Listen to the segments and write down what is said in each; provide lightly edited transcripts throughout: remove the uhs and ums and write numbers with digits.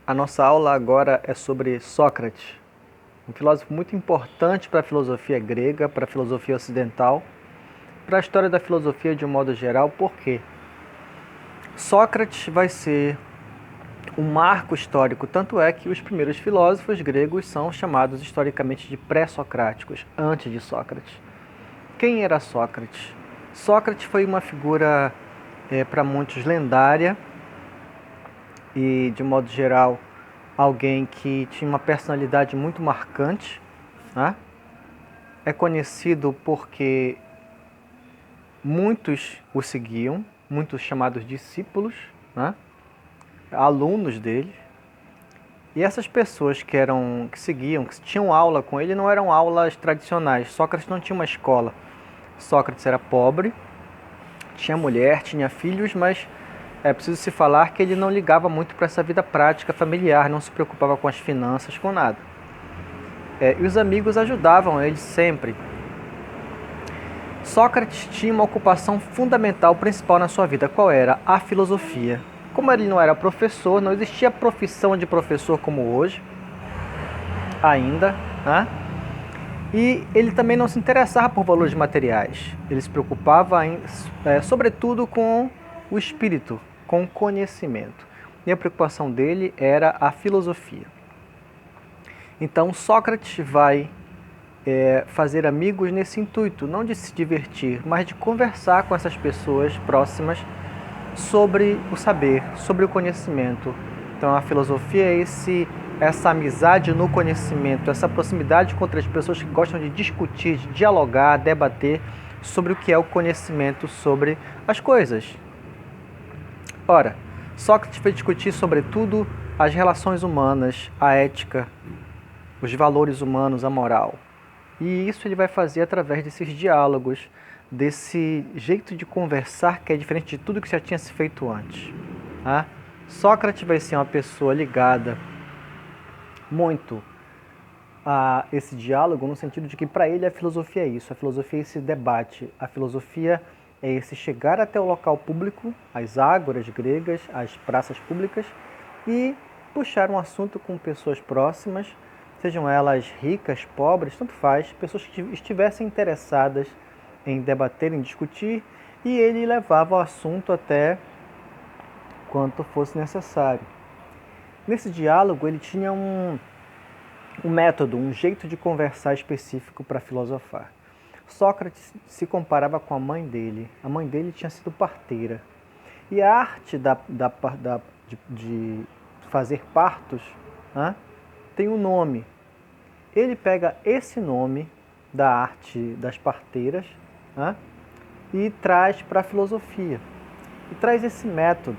A nossa aula agora é sobre Sócrates, um filósofo muito importante para a filosofia grega, para a filosofia ocidental, para a história da filosofia de um modo geral. Por quê? Sócrates vai ser um marco histórico, tanto é que os primeiros filósofos gregos são chamados historicamente de pré-socráticos, antes de Sócrates. Quem era Sócrates? Sócrates foi uma figura, para muitos, lendária e, de modo geral, alguém que tinha uma personalidade muito marcante, né? É conhecido porque muitos o seguiam, muitos chamados discípulos, né? Alunos dele. E essas pessoas que seguiam, que tinham aula com ele, não eram aulas tradicionais. Sócrates não tinha uma escola. Sócrates era pobre, tinha mulher, tinha filhos, mas é preciso se falar que ele não ligava muito para essa vida prática familiar, não se preocupava com as finanças, com nada. E os amigos ajudavam ele sempre. Sócrates tinha uma ocupação fundamental, principal na sua vida. Qual era? A filosofia. Como ele não era professor, não existia profissão de professor como hoje, ainda, né? E ele também não se interessava por valores materiais. Ele se preocupava, sobretudo, com o espírito, com o conhecimento. E a preocupação dele era a filosofia. Então, Sócrates vai fazer amigos nesse intuito, não de se divertir, mas de conversar com essas pessoas próximas sobre o saber, sobre o conhecimento. Então, a filosofia é essa amizade no conhecimento, essa proximidade com outras pessoas que gostam de discutir, de dialogar, debater sobre o que é o conhecimento sobre as coisas. Ora, Sócrates foi discutir, sobretudo, as relações humanas, a ética, os valores humanos, a moral. E isso ele vai fazer através desses diálogos, desse jeito de conversar que é diferente de tudo que já tinha se feito antes. Tá? Sócrates vai ser uma pessoa ligada muito a esse diálogo, no sentido de que para ele a filosofia é isso, a filosofia é esse debate, a filosofia é esse chegar até o local público, as ágoras gregas, as praças públicas, e puxar um assunto com pessoas próximas, sejam elas ricas, pobres, tanto faz, pessoas que estivessem interessadas em debater, em discutir, e ele levava o assunto até quanto fosse necessário. Nesse diálogo ele tinha um método, um jeito de conversar específico para filosofar. Sócrates se comparava com a mãe dele. A mãe dele tinha sido parteira. E a arte de fazer partos, né, tem um nome. Ele pega esse nome da arte das parteiras, né, e traz para a filosofia. E traz esse método.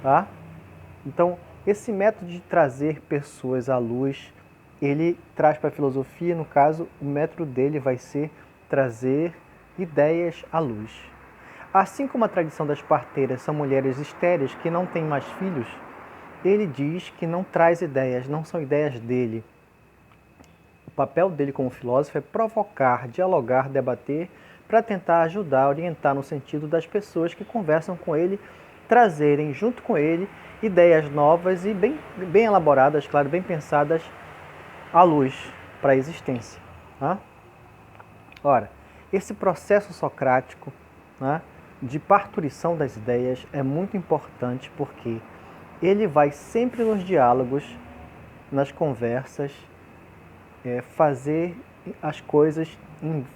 Tá? Então, esse método de trazer pessoas à luz, ele traz para a filosofia. No caso, o método dele vai ser trazer ideias à luz. Assim como a tradição das parteiras são mulheres estéreis que não têm mais filhos, ele diz que não traz ideias, não são ideias dele. O papel dele como filósofo é provocar, dialogar, debater, para tentar ajudar, orientar no sentido das pessoas que conversam com ele, trazerem junto com ele ideias novas e bem elaboradas, claro, bem pensadas à luz para a existência. Tá? Ora, esse processo socrático, né, de parturição das ideias é muito importante porque ele vai sempre nos diálogos, nas conversas, fazer as coisas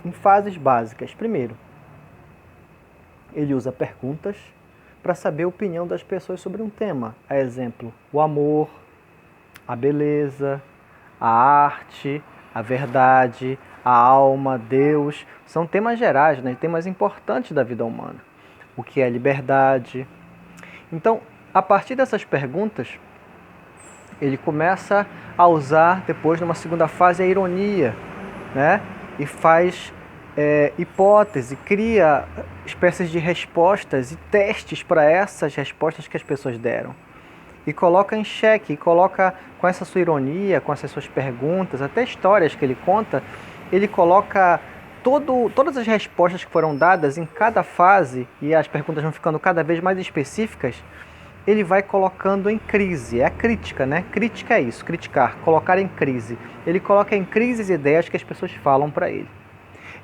em fases básicas. Primeiro, ele usa perguntas para saber a opinião das pessoas sobre um tema. A exemplo, o amor, a beleza, a arte, a verdade, a alma, Deus. São temas gerais, né? Temas importantes da vida humana. O que é liberdade? Então, a partir dessas perguntas, ele começa a usar, depois, numa segunda fase, a ironia, né? E faz hipótese, cria espécies de respostas e testes para essas respostas que as pessoas deram. E coloca em xeque, coloca com essa sua ironia, com essas suas perguntas, até histórias que ele conta, ele coloca todas as respostas que foram dadas em cada fase, e as perguntas vão ficando cada vez mais específicas, ele vai colocando em crise. É a crítica, né? Crítica é isso, criticar, colocar em crise. Ele coloca em crise as ideias que as pessoas falam para ele.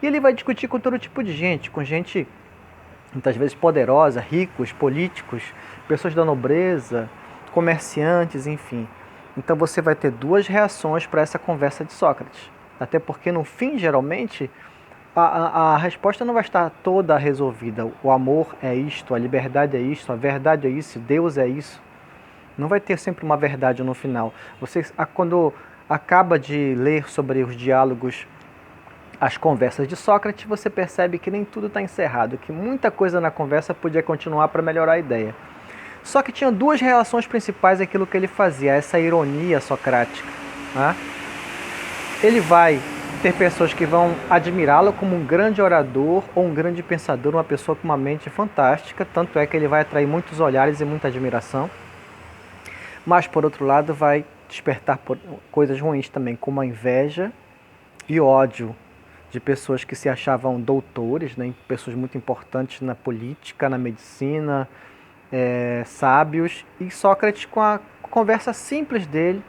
E ele vai discutir com todo tipo de gente, com gente muitas vezes poderosa, ricos, políticos, pessoas da nobreza, comerciantes, enfim. Então você vai ter duas reações para essa conversa de Sócrates. Até porque no fim, geralmente, a resposta não vai estar toda resolvida. O amor é isto, a liberdade é isto, a verdade é isso, Deus é isso. Não vai ter sempre uma verdade no final. Você, quando acaba de ler sobre os diálogos, as conversas de Sócrates, você percebe que nem tudo está encerrado, que muita coisa na conversa podia continuar para melhorar a ideia. Só que tinha duas relações principais aquilo que ele fazia, essa ironia socrática. Né? Ele vai ter pessoas que vão admirá-lo como um grande orador ou um grande pensador, uma pessoa com uma mente fantástica, tanto é que ele vai atrair muitos olhares e muita admiração. Mas, por outro lado, vai despertar coisas ruins também, como a inveja e ódio de pessoas que se achavam doutores, né, pessoas muito importantes na política, na medicina, sábios, e Sócrates com a conversa simples dele,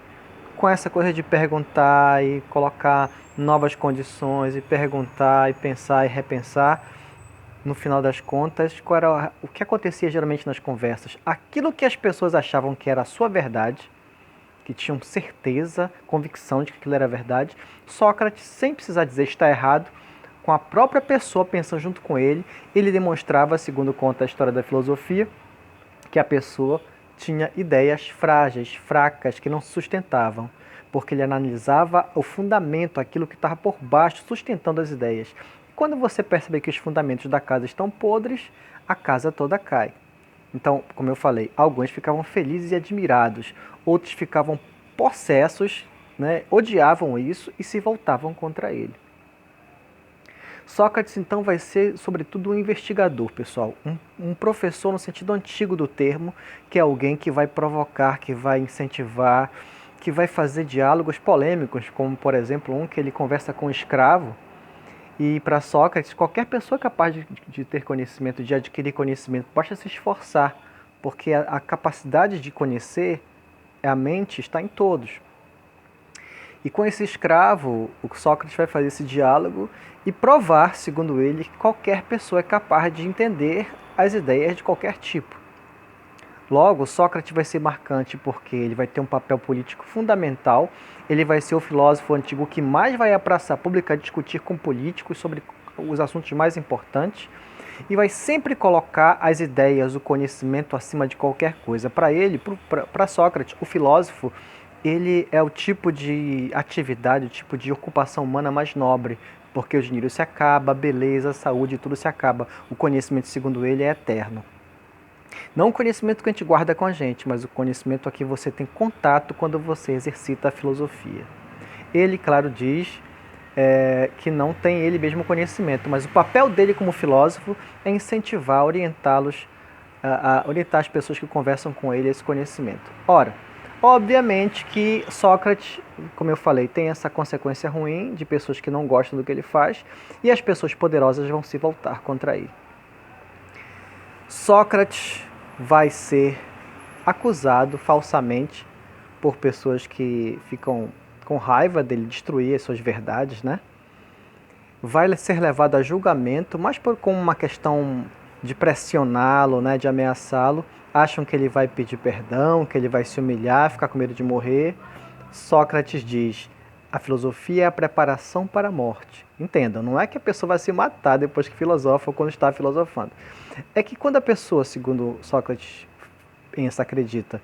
com essa coisa de perguntar e colocar novas condições, e perguntar e pensar e repensar, no final das contas, qual era o que acontecia geralmente nas conversas? Aquilo que as pessoas achavam que era a sua verdade, que tinham certeza, convicção de que aquilo era verdade, Sócrates, sem precisar dizer está errado, com a própria pessoa pensando junto com ele, ele demonstrava, segundo conta a história da filosofia, que a pessoa tinha ideias frágeis, fracas, que não se sustentavam, porque ele analisava o fundamento, aquilo que estava por baixo, sustentando as ideias. Quando você percebe que os fundamentos da casa estão podres, a casa toda cai. Então, como eu falei, alguns ficavam felizes e admirados, outros ficavam possessos, né, odiavam isso e se voltavam contra ele. Sócrates, então, vai ser, sobretudo, um investigador, pessoal. Um professor no sentido antigo do termo, que é alguém que vai provocar, que vai incentivar, que vai fazer diálogos polêmicos, como, por exemplo, um que ele conversa com um escravo. E para Sócrates, qualquer pessoa capaz de ter conhecimento, de adquirir conhecimento, basta se esforçar, porque a capacidade de conhecer, a mente, está em todos. E com esse escravo, o Sócrates vai fazer esse diálogo e provar, segundo ele, que qualquer pessoa é capaz de entender as ideias de qualquer tipo. Logo, Sócrates vai ser marcante porque ele vai ter um papel político fundamental, ele vai ser o filósofo antigo que mais vai à praça pública discutir com políticos sobre os assuntos mais importantes e vai sempre colocar as ideias, o conhecimento acima de qualquer coisa. Para ele, para Sócrates, o filósofo, ele é o tipo de atividade, o tipo de ocupação humana mais nobre, porque o dinheiro se acaba, a beleza, a saúde, tudo se acaba. O conhecimento, segundo ele, é eterno. Não o conhecimento que a gente guarda com a gente, mas o conhecimento a que você tem contato quando você exercita a filosofia. Ele, claro, diz que não tem ele mesmo conhecimento, mas o papel dele como filósofo é incentivar, orientá-los, a orientar as pessoas que conversam com ele a esse conhecimento. Ora, obviamente que Sócrates, como eu falei, tem essa consequência ruim de pessoas que não gostam do que ele faz e as pessoas poderosas vão se voltar contra ele. Sócrates vai ser acusado falsamente por pessoas que ficam com raiva dele destruir as suas verdades, né? Vai ser levado a julgamento, mas como uma questão de pressioná-lo, né, de ameaçá-lo. Acham que ele vai pedir perdão, que ele vai se humilhar, ficar com medo de morrer. Sócrates diz: a filosofia é a preparação para a morte. Entendam, não é que a pessoa vai se matar depois que filosofa ou quando está filosofando. É que quando a pessoa, segundo Sócrates acredita,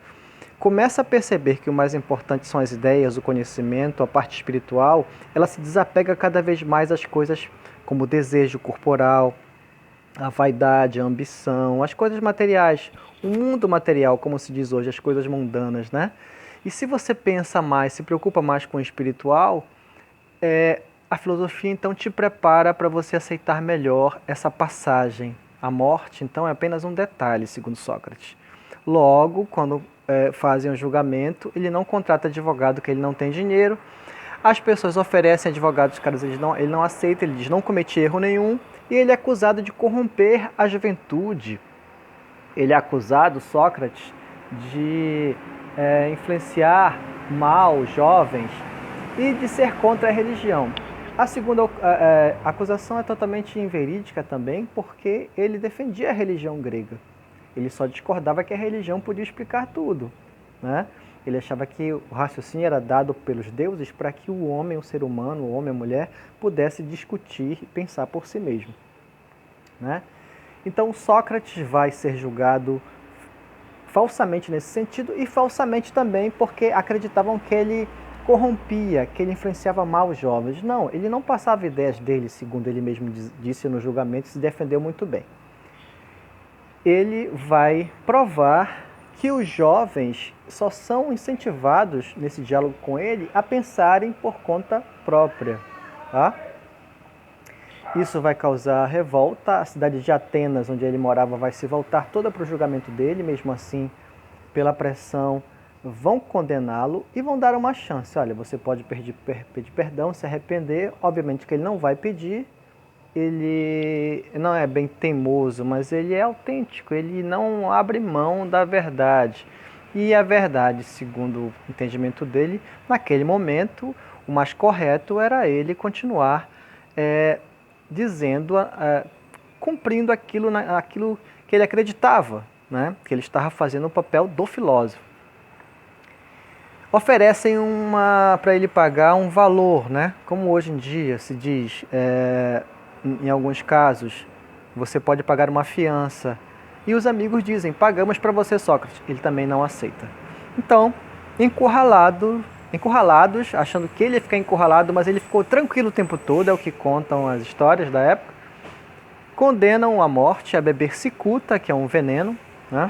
começa a perceber que o mais importante são as ideias, o conhecimento, a parte espiritual, ela se desapega cada vez mais às coisas como o desejo corporal, a vaidade, a ambição, as coisas materiais, o mundo material, como se diz hoje, as coisas mundanas, né? E se você pensa mais, se preocupa mais com o espiritual, a filosofia então te prepara para você aceitar melhor essa passagem. A morte, então, é apenas um detalhe, segundo Sócrates. Logo, quando fazem o julgamento, ele não contrata advogado, que ele não tem dinheiro. As pessoas oferecem advogados, caros, ele não aceita, ele diz não cometi erro nenhum, e ele é acusado de corromper a juventude. Ele é acusado, Sócrates, de influenciar mal jovens e de ser contra a religião. A segunda acusação é totalmente inverídica também, porque ele defendia a religião grega. Ele só discordava que a religião podia explicar tudo, né? Ele achava que o raciocínio era dado pelos deuses para que o homem, o ser humano, o homem, a mulher, pudesse discutir e pensar por si mesmo, né? Então Sócrates vai ser julgado falsamente nesse sentido e falsamente também porque acreditavam que ele corrompia, que ele influenciava mal os jovens. Não, ele não passava ideias dele, segundo ele mesmo disse no julgamento, e se defendeu muito bem. Ele vai provar que os jovens só são incentivados nesse diálogo com ele a pensarem por conta própria, tá? Isso vai causar revolta, a cidade de Atenas, onde ele morava, vai se voltar toda para o julgamento dele, mesmo assim, pela pressão, vão condená-lo e vão dar uma chance. Olha, você pode pedir perdão, se arrepender, obviamente que ele não vai pedir, ele não é bem teimoso, mas ele é autêntico, ele não abre mão da verdade. E a verdade, segundo o entendimento dele, naquele momento, o mais correto era ele continuar dizendo, cumprindo aquilo que ele acreditava, né? Que ele estava fazendo o papel do filósofo. Oferecem para ele pagar um valor, né? Como hoje em dia se diz, em alguns casos, você pode pagar uma fiança. E os amigos dizem, pagamos para você, Sócrates. Ele também não aceita. Então, encurralados, achando que ele ia ficar encurralado, mas ele ficou tranquilo o tempo todo, é o que contam as histórias da época. Condenam à morte a beber cicuta, que é um veneno, né?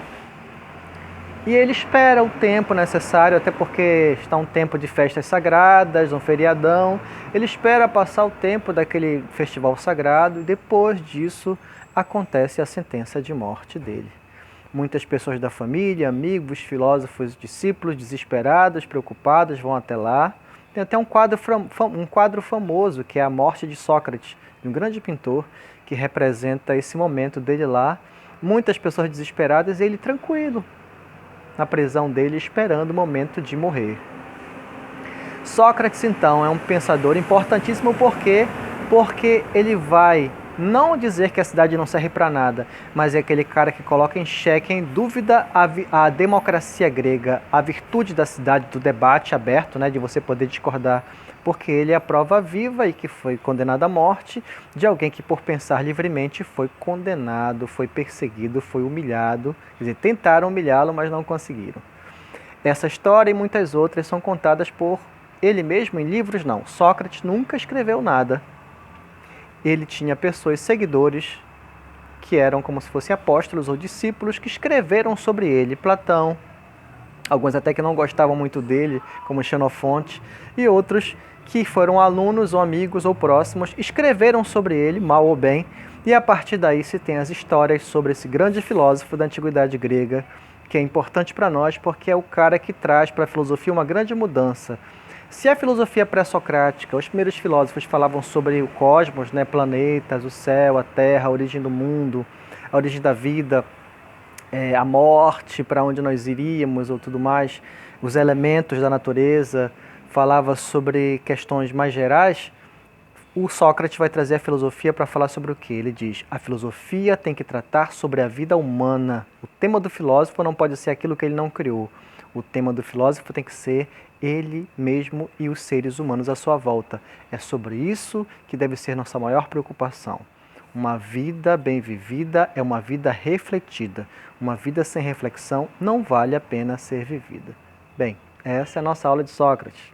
E ele espera o tempo necessário, até porque está um tempo de festas sagradas, um feriadão. Ele espera passar o tempo daquele festival sagrado e depois disso acontece a sentença de morte dele. Muitas pessoas da família, amigos, filósofos, discípulos, desesperados, preocupados, vão até lá. Tem até um quadro famoso, que é a morte de Sócrates, de um grande pintor, que representa esse momento dele lá. Muitas pessoas desesperadas e ele tranquilo, na prisão dele, esperando o momento de morrer. Sócrates, então, é um pensador importantíssimo porque ele vai não dizer que a cidade não serve para nada, mas é aquele cara que coloca em xeque, em dúvida, a democracia grega, a virtude da cidade, do debate aberto, né, de você poder discordar, porque ele é a prova viva e que foi condenado à morte de alguém que, por pensar livremente, foi condenado, foi perseguido, foi humilhado. Quer dizer, tentaram humilhá-lo, mas não conseguiram. Essa história e muitas outras são contadas por ele mesmo em livros, não. Sócrates nunca escreveu nada. Ele tinha pessoas, seguidores, que eram como se fossem apóstolos ou discípulos, que escreveram sobre ele. Platão, alguns até que não gostavam muito dele, como Xenofonte, e outros que foram alunos ou amigos ou próximos, escreveram sobre ele, mal ou bem, e a partir daí se tem as histórias sobre esse grande filósofo da antiguidade grega, que é importante para nós porque é o cara que traz para a filosofia uma grande mudança. Se a filosofia pré-socrática, os primeiros filósofos falavam sobre o cosmos, né, planetas, o céu, a terra, a origem do mundo, a origem da vida, a morte, para onde nós iríamos ou tudo mais, os elementos da natureza, falava sobre questões mais gerais, o Sócrates vai trazer a filosofia para falar sobre o que? Ele diz, a filosofia tem que tratar sobre a vida humana. O tema do filósofo não pode ser aquilo que ele não criou. O tema do filósofo tem que ser ele mesmo e os seres humanos à sua volta. É sobre isso que deve ser nossa maior preocupação. Uma vida bem vivida é uma vida refletida. Uma vida sem reflexão não vale a pena ser vivida. Bem, essa é a nossa aula de Sócrates.